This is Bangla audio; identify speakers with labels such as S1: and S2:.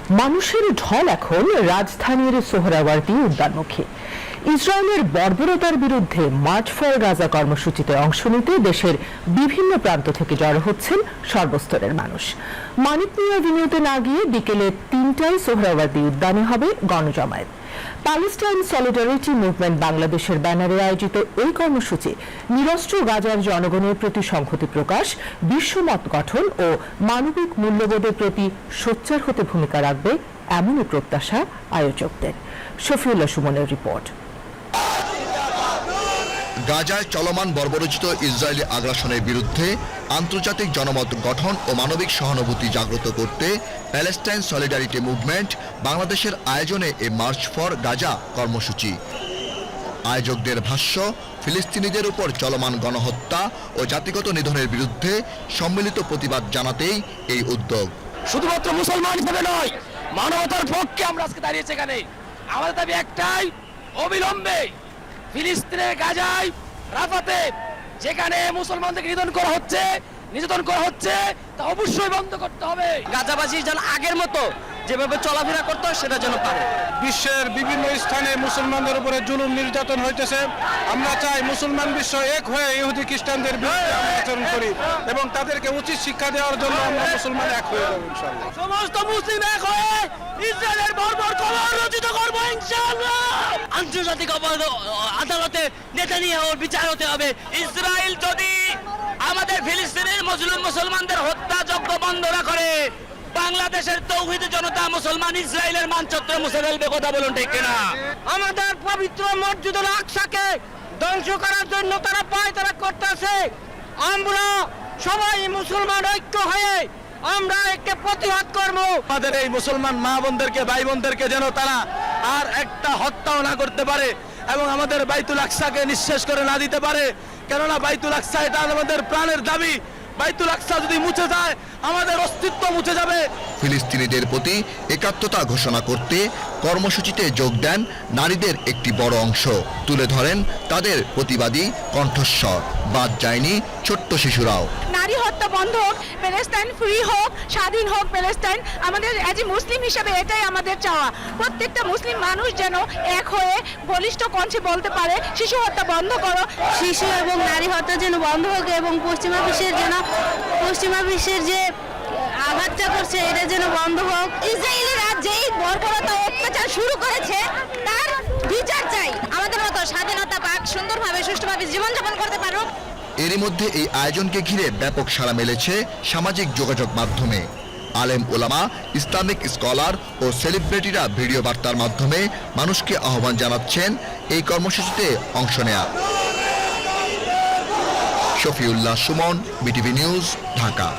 S1: মানুষের ঢল এখন রাজধানীর সোহরাওয়ার্দী উদ্যানমুখী। ইসরায়েলের বর্বরতার বিরুদ্ধে মার্চ ফর গাজা কর্মসূচিতে অংশ নিতে দেশের বিভিন্ন প্রান্ত থেকে জড়ো হচ্ছেন সর্বস্তরের মানুষ। মানিক মিয়া এভিনিউতে না গিয়ে বিকেলে ৩টায় সোহরাওয়ার্দী উদ্যানে হবে গণজমায়েত। প্যালেস্টাইন সলিডারিটি মুভমেন্ট বাংলাদেশের ব্যানারে আয়োজিত এই কর্মসূচি নিরস্ত্র গাজার জনগণের প্রতি সংহতি প্রকাশ, বিশ্বমত গঠন ও মানবিক মূল্যবোধের প্রতি সোচ্চার হতে ভূমিকা রাখবে এমনই প্রত্যাশা আয়োজকদের। শফিউল্লাহ সুমনের রিপোর্ট।
S2: গাজায় চলমান বর্বরোচিত ইসরায়েলি আগ্রাসনের বিরুদ্ধে আন্তর্জাতিক জনমত গঠন ও মানবিক সহানুভূতি জাগ্রত করতে প্যালেস্টাইন সলিডারিটি মুভমেন্ট বাংলাদেশের আয়োজনে এ মার্চ ফর গাজা কর্মসূচি। আয়োজকদের ভাষ্য, ফিলিস্তিনিদের উপর চলমান গণহত্যা ও জাতিগত নিধনের বিরুদ্ধে সম্মিলিত প্রতিবাদ জানাতেই এই উদ্যোগ।
S3: শুধুমাত্র মুসলমান হিসেবে নয়, মানবতার পক্ষে আমরা আজকে দাঁড়িয়েছি এখানে। আমাদের দাবি একটাই, অবিলম্বে ফিলিস্তিনের গাজায়, রাফাতে যেখানে মুসলমানদের নির্যাতন করা হচ্ছে তা অবশ্যই বন্ধ করতে হবে।
S4: গাজাবাসী যেন আগের মতো যেভাবে চলাফেরা করতো সেটা যেন পারে।
S5: বিশ্বের বিভিন্ন স্থানে মুসলমানদের উপরে জুলুম নির্যাতন হইতেছে। আমরা চাই মুসলমান বিশ্ব এক হয়ে ইহুদি খ্রিস্টানদের বিরুদ্ধে আমরা আচরণ করি এবং তাদেরকে উচিত শিক্ষা দেওয়ার জন্য আমরা মুসলমান এক হয়ে যাব ইনশাআল্লাহ।
S3: সমস্ত মুসলিম এক হয়ে ইসরায়েলের বর্বর কলঙ্কিত করব ইনশাআল্লাহ।
S4: আন্তর্জাতিক আদালতে নেতানিয়াহুর বিচার হতে হবে।
S3: ইসরায়েল যদি আমাদের ফিলিস্তিনের মুসলমানদের হত্যাযজ্ঞ বন্ধ না করে, বাংলাদেশের তৌহিদি জনতা মুসলমান ইসরায়েলের মানচিত্র মুছে ফেলবে। কথা বলুন ঠিক কিনা?
S4: আমাদের পবিত্র মসজিদুল আকসাকে ধ্বংস করার জন্য তারা পায়তারা করতেছে। আমরা সবাই মুসলমান ঐক্য হয়ে আমরা একে প্রতিহত করব।
S3: আমাদের এই মুসলমান মা বোনদেরকে, ভাই বোনদেরকে যেন তারা আর একটা হত্যাও না করতে পারে এবং আমাদের বাইতুল আকসাকে নিঃশেষ করে না দিতে পারে। কেননা বাইতুল আকসা এটা আমাদের প্রাণের দাবি। বাইতুল আকসা যদি মুছে যায়, আমাদের অস্তিত্ব মুছে যাবে।
S2: ফিলিস্তিনিদের প্রতি একাত্মতা ঘোষণা করতে কর্মসূচিতে যোগ দেন নারীদের একটি বড় অংশ। তুলে ধরেন তাদের প্রতিবাদী কণ্ঠস্বর। বাদ যায়নি ছোট্ট শিশুরাও।
S6: নারী হত্যা বন্ধ হোক, প্যালেস্টাইন ফ্রি হোক, স্বাধীন হোক প্যালেস্টাইন। আমাদের অ্যাজ এ মুসলিম হিসেবে এটাই আমাদের চাওয়া। প্রত্যেকটা মুসলিম মানুষ যেন এক হয়ে বলিষ্ঠ কণ্ঠে বলতে পারে, শিশু হত্যা বন্ধ করো।
S7: শিশু এবং নারী হত্যা যেন বন্ধ হোক এবং পশ্চিমা বিশ্বের যে আঘাতটা করছে এটা যেন বন্ধ হোক।
S6: ইসরায়েলিরা যেই বর্বরতা অত্যাচার শুরু করেছে তার বিচার চাই। আমাদের মতো স্বাধীনতা পাক, সুন্দরভাবে সুষ্ঠুভাবে জীবনযাপন করতে পারুক।
S2: এরই মধ্যে এই আয়োজনকে ঘিরে ব্যাপক সাড়া মিলেছে সামাজিক যোগাযোগ মাধ্যমে। আলেম ওলামা, ইসলামিক স্কলার ও সেলিব্রিটিরা ভিডিও বার্তার মাধ্যমে মানুষকে আহ্বান জানাচ্ছেন এই কর্মসূচিতে অংশ নেয়া। Shafiullah Suman, BTV news, Dhaka.